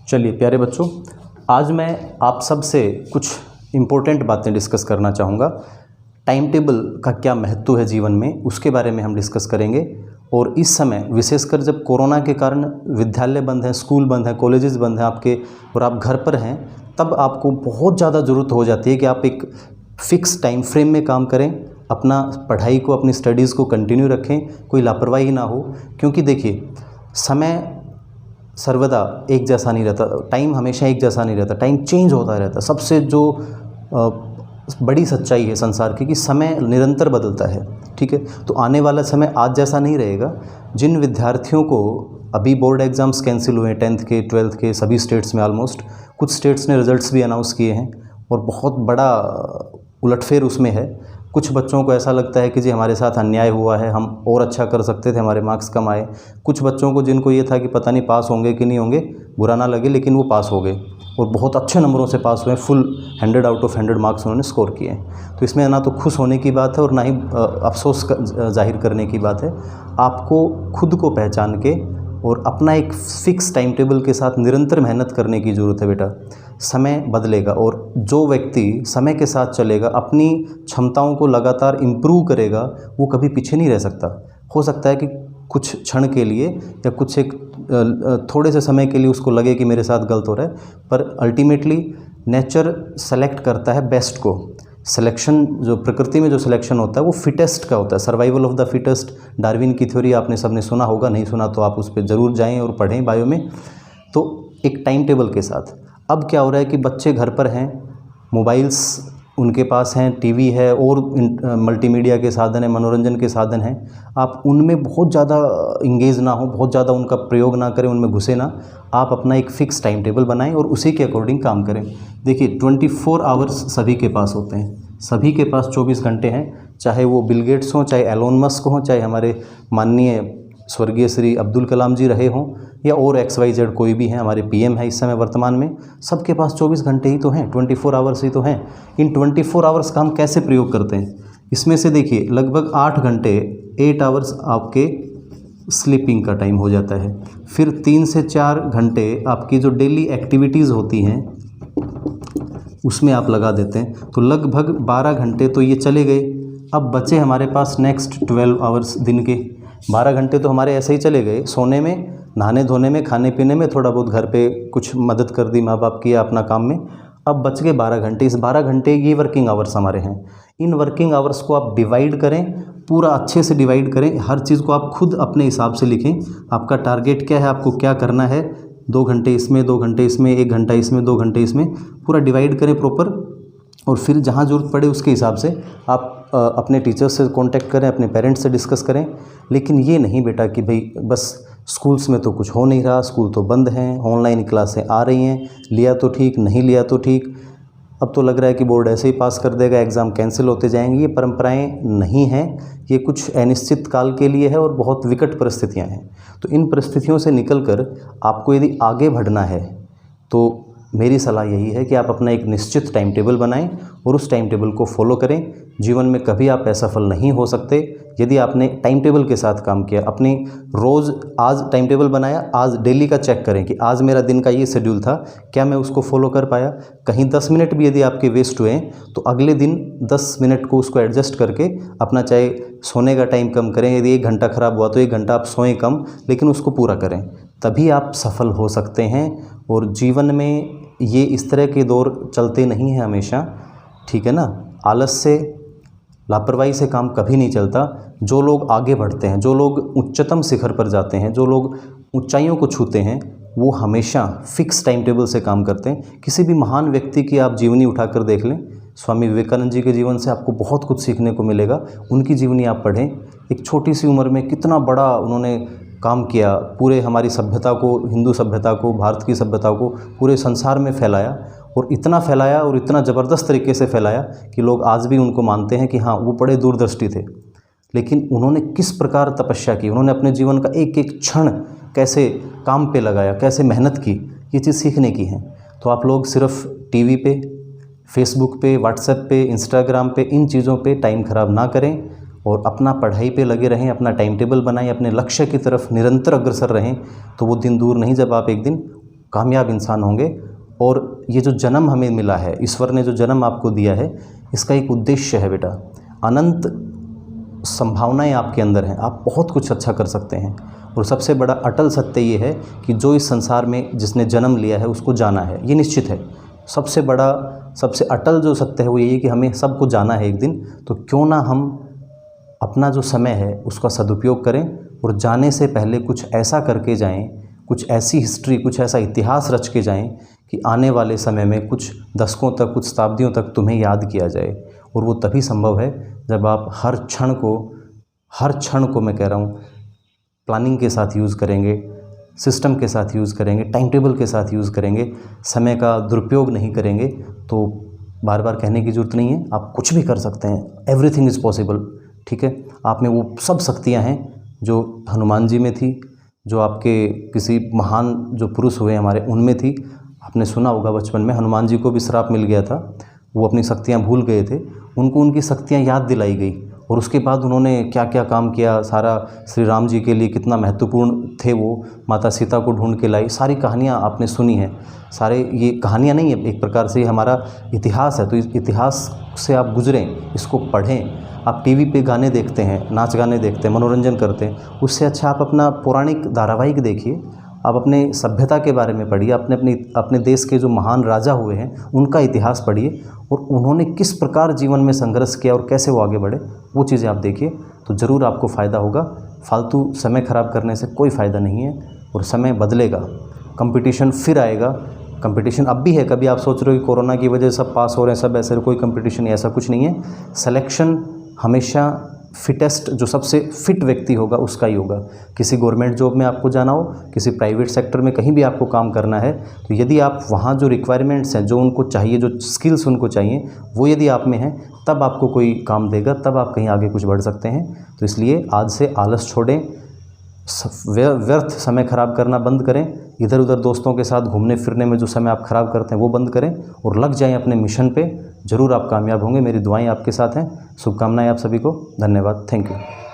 चलिए प्यारे बच्चों, आज मैं आप सब से कुछ इम्पोर्टेंट बातें डिस्कस करना चाहूँगा। टाइम टेबल का क्या महत्व है जीवन में, उसके बारे में हम डिस्कस करेंगे। और इस समय विशेषकर जब कोरोना के कारण विद्यालय बंद हैं, स्कूल बंद हैं, कॉलेजेस बंद हैं आपके, और आप घर पर हैं, तब आपको बहुत ज़्यादा ज़रूरत हो जाती है कि आप एक फ़िक्स टाइम फ्रेम में काम करें, अपना पढ़ाई को, अपनी स्टडीज़ को कंटिन्यू रखें, कोई लापरवाही ना हो। क्योंकि देखिए, समय सर्वदा एक जैसा नहीं रहता, टाइम हमेशा एक जैसा नहीं रहता, टाइम चेंज होता रहता। सबसे जो बड़ी सच्चाई है संसार की कि समय निरंतर बदलता है, ठीक है। तो आने वाला समय आज जैसा नहीं रहेगा। जिन विद्यार्थियों को अभी बोर्ड एग्ज़ाम्स कैंसिल हुए हैं, 10th के 12th के सभी स्टेट्स में ऑलमोस्ट, कुछ स्टेट्स ने रिजल्ट्स भी अनाउंस किए हैं और बहुत बड़ा उलटफेर उसमें है। कुछ बच्चों को ऐसा लगता है कि जी हमारे साथ अन्याय हुआ है, हम और अच्छा कर सकते थे, हमारे मार्क्स कम आए। कुछ बच्चों को जिनको ये था कि पता नहीं पास होंगे कि नहीं होंगे, बुरा ना लगे, लेकिन वो पास हो गए और बहुत अच्छे नंबरों से पास हुए, फुल 100 आउट ऑफ 100 मार्क्स उन्होंने स्कोर किए। तो इसमें ना तो खुश होने की बात है और ना ही अफसोस जाहिर करने की बात है। आपको खुद को पहचान के और अपना एक फ़िक्स टाइम टेबल के साथ निरंतर मेहनत करने की ज़रूरत है बेटा। समय बदलेगा और जो व्यक्ति समय के साथ चलेगा, अपनी क्षमताओं को लगातार इम्प्रूव करेगा, वो कभी पीछे नहीं रह सकता। हो सकता है कि कुछ क्षण के लिए या कुछ एक थोड़े से समय के लिए उसको लगे कि मेरे साथ गलत हो रहा है, पर अल्टीमेटली नेचर सेलेक्ट करता है बेस्ट को। सिलेक्शन, जो प्रकृति में जो सिलेक्शन होता है वो फिटेस्ट का होता है, survival of the fittest. Darwin की थ्योरी आपने सबने सुना होगा, नहीं सुना तो आप उस पर ज़रूर जाएं और पढ़ें बायो में। तो एक टाइम टेबल के साथ अब क्या हो रहा है कि बच्चे घर पर हैं, मोबाइल्स उनके पास हैं, टीवी है और मल्टीमीडिया के साधन हैं, मनोरंजन के साधन हैं। आप उनमें बहुत ज़्यादा इंगेज ना हो, बहुत ज़्यादा उनका प्रयोग ना करें, उनमें घुसे ना। आप अपना एक फ़िक्स टाइम टेबल बनाएं और उसी के अकॉर्डिंग काम करें। देखिए 24 आवर्स सभी के पास होते हैं, सभी के पास 24 घंटे हैं, चाहे वो बिल गेट्स हों, चाहे एलोन मस्क हों, चाहे हमारे माननीय स्वर्गीय श्री अब्दुल कलाम जी रहे हों, या और XYZ कोई भी हैं, हमारे PM है इस समय वर्तमान में। सबके पास 24 घंटे ही तो हैं, 24 आवर्स ही तो हैं। इन 24 आवर्स का हम कैसे प्रयोग करते हैं? इसमें से देखिए लगभग 8 घंटे, 8 आवर्स आपके स्लीपिंग का टाइम हो जाता है। फिर 3 से 4 घंटे आपकी जो डेली एक्टिविटीज़ होती हैं उसमें आप लगा देते हैं, तो लगभग 12 घंटे तो ये चले गए। अब बचे हमारे पास नेक्स्ट 12 आवर्स दिन के। 12 घंटे तो हमारे ऐसे ही चले गए, सोने में, नहाने धोने में, खाने पीने में, थोड़ा बहुत घर पे कुछ मदद कर दी माँ बाप की या अपना काम में। अब बच गए 12 घंटे। इस 12 घंटे ये वर्किंग आवर्स हमारे हैं। इन वर्किंग आवर्स को आप डिवाइड करें, पूरा अच्छे से डिवाइड करें। हर चीज़ को आप खुद अपने हिसाब से लिखें। आपका टारगेट क्या है, आपको क्या करना है, 2 घंटे इसमें, 2 घंटे इसमें, 1 घंटा इसमें, 2 घंटे इसमें, पूरा डिवाइड करें प्रॉपर। और फिर जहाँ ज़रूरत पड़े उसके हिसाब से आप अपने टीचर्स से कांटेक्ट करें, अपने पेरेंट्स से डिस्कस करें। लेकिन ये नहीं बेटा कि भाई बस स्कूल्स में तो कुछ हो नहीं रहा, स्कूल तो बंद हैं, ऑनलाइन क्लासें आ रही हैं, लिया तो ठीक, नहीं लिया तो ठीक, अब तो लग रहा है कि बोर्ड ऐसे ही पास कर देगा, एग्ज़ाम कैंसिल होते जाएंगे। ये परंपराएं नहीं हैं, ये कुछ अनिश्चित काल के लिए है और बहुत विकट परिस्थितियां हैं। तो इन परिस्थितियों से निकलकर आपको यदि आगे बढ़ना है तो मेरी सलाह यही है कि आप अपना एक निश्चित टाइम टेबल बनाएं और उस टाइम टेबल को फॉलो करें। जीवन में कभी आप असफल नहीं हो सकते यदि आपने टाइम टेबल के साथ काम किया। अपनी रोज़ आज टाइम टेबल बनाया, आज डेली का चेक करें कि आज मेरा दिन का ये शेड्यूल था, क्या मैं उसको फॉलो कर पाया। कहीं 10 मिनट भी यदि आपके वेस्ट हुए तो अगले दिन 10 मिनट को उसको एडजस्ट करके अपना, चाहे सोने का टाइम कम करें, यदि 1 घंटा ख़राब हुआ तो 1 घंटा आप सोएं कम, लेकिन उसको पूरा करें, तभी आप सफल हो सकते हैं। और जीवन में ये इस तरह के दौर चलते नहीं हैं हमेशा, ठीक है ना। आलस से, लापरवाही से काम कभी नहीं चलता। जो लोग आगे बढ़ते हैं, जो लोग उच्चतम शिखर पर जाते हैं, जो लोग ऊंचाइयों को छूते हैं, वो हमेशा फिक्स टाइम टेबल से काम करते हैं। किसी भी महान व्यक्ति की आप जीवनी उठाकर देख लें, स्वामी विवेकानंद जी के जीवन से आपको बहुत कुछ सीखने को मिलेगा। उनकी जीवनी आप पढ़ें, एक छोटी सी उम्र में कितना बड़ा उन्होंने काम किया, पूरे हमारी सभ्यता को, हिंदू सभ्यता को, भारत की सभ्यता को पूरे संसार में फैलाया। और इतना फैलाया और इतना ज़बरदस्त तरीके से फैलाया कि लोग आज भी उनको मानते हैं कि हाँ वो बड़े दूरदृष्टि थे। लेकिन उन्होंने किस प्रकार तपस्या की, उन्होंने अपने जीवन का एक एक क्षण कैसे काम पे लगाया, कैसे मेहनत की, ये चीज़ सीखने की है। तो आप लोग सिर्फ टीवी पे, फेसबुक पे, व्हाट्सएप पे, इंस्टाग्राम पे, इन चीज़ों पे टाइम ख़राब ना करें और अपना पढ़ाई पे लगे रहें, अपना टाइम टेबल बनाएं, अपने लक्ष्य की तरफ निरंतर अग्रसर रहें। तो वो दिन दूर नहीं जब आप एक दिन कामयाब इंसान होंगे। और ये जो जन्म हमें मिला है, ईश्वर ने जो जन्म आपको दिया है, इसका एक उद्देश्य है बेटा। अनंत संभावनाएं आपके अंदर हैं, आप बहुत कुछ अच्छा कर सकते हैं। और सबसे बड़ा अटल सत्य ये है कि जो इस संसार में जिसने जन्म लिया है उसको जाना है, ये निश्चित है। सबसे बड़ा, सबसे अटल जो सत्य है वो यही है कि हमें सबको जाना है एक दिन। तो क्यों ना हम अपना जो समय है उसका सदुपयोग करें और जाने से पहले कुछ ऐसा करके जाएं, कुछ ऐसी हिस्ट्री, कुछ ऐसा इतिहास रच के जाएं कि आने वाले समय में कुछ दशकों तक, कुछ शताब्दियों तक तुम्हें याद किया जाए। और वो तभी संभव है जब आप हर क्षण को मैं कह रहा हूँ प्लानिंग के साथ यूज़ करेंगे, सिस्टम के साथ यूज़ करेंगे, टाइम टेबल के साथ यूज़ करेंगे, समय का दुरुपयोग नहीं करेंगे। तो बार बार कहने की ज़रूरत नहीं है, आप कुछ भी कर सकते हैं। Everything is possible. ठीक है, आप में वो सब शक्तियाँ हैं जो हनुमान जी में थी, जो आपके किसी महान जो पुरुष हुए हमारे उनमें थी। आपने सुना होगा बचपन में हनुमान जी को भी श्राप मिल गया था, वो अपनी शक्तियाँ भूल गए थे, उनको उनकी शक्तियाँ याद दिलाई गई और उसके बाद उन्होंने क्या क्या काम किया, सारा श्री राम जी के लिए कितना महत्वपूर्ण थे वो, माता सीता को ढूंढ के लाई, सारी कहानियाँ आपने सुनी हैं। सारे ये कहानियाँ नहीं है, एक प्रकार से हमारा इतिहास है। तो इस इतिहास से आप गुजरें, इसको पढ़ें। आप टीवी पे गाने देखते हैं, नाच गाने देखते हैं, मनोरंजन करते हैं, उससे अच्छा आप अपना पौराणिक धारावाहिक देखिए, आप अपने सभ्यता के बारे में पढ़िए, अपने देश के जो महान राजा हुए हैं उनका इतिहास पढ़िए और उन्होंने किस प्रकार जीवन में संघर्ष किया और कैसे वो आगे बढ़े, वो चीज़ें आप देखिए तो ज़रूर आपको फ़ायदा होगा। फालतू समय ख़राब करने से कोई फ़ायदा नहीं है और समय बदलेगा, कंपटीशन फिर आएगा। कंपटीशन अब भी है, कभी आप सोच रहे हो कि कोरोना की वजह से सब पास हो रहे हैं, सब ऐसे, कोई कंपटीशन ऐसा कुछ नहीं है। सिलेक्शन हमेशा फिटेस्ट, जो सबसे फिट व्यक्ति होगा उसका ही होगा। किसी गवर्नमेंट जॉब में आपको जाना हो, किसी प्राइवेट सेक्टर में कहीं भी आपको काम करना है, तो यदि आप वहाँ जो रिक्वायरमेंट्स हैं, जो उनको चाहिए, जो स्किल्स उनको चाहिए, वो यदि आप में हैं, तब आपको कोई काम देगा, तब आप कहीं आगे कुछ बढ़ सकते हैं। तो इसलिए आज से आलस छोड़ें, व्यर्थ समय ख़राब करना बंद करें, इधर उधर दोस्तों के साथ घूमने फिरने में जो समय आप ख़राब करते हैं वो बंद करें और लग जाएं अपने मिशन पे। ज़रूर आप कामयाब होंगे। मेरी दुआएं आपके साथ हैं, शुभकामनाएं आप सभी को। धन्यवाद, थैंक यू।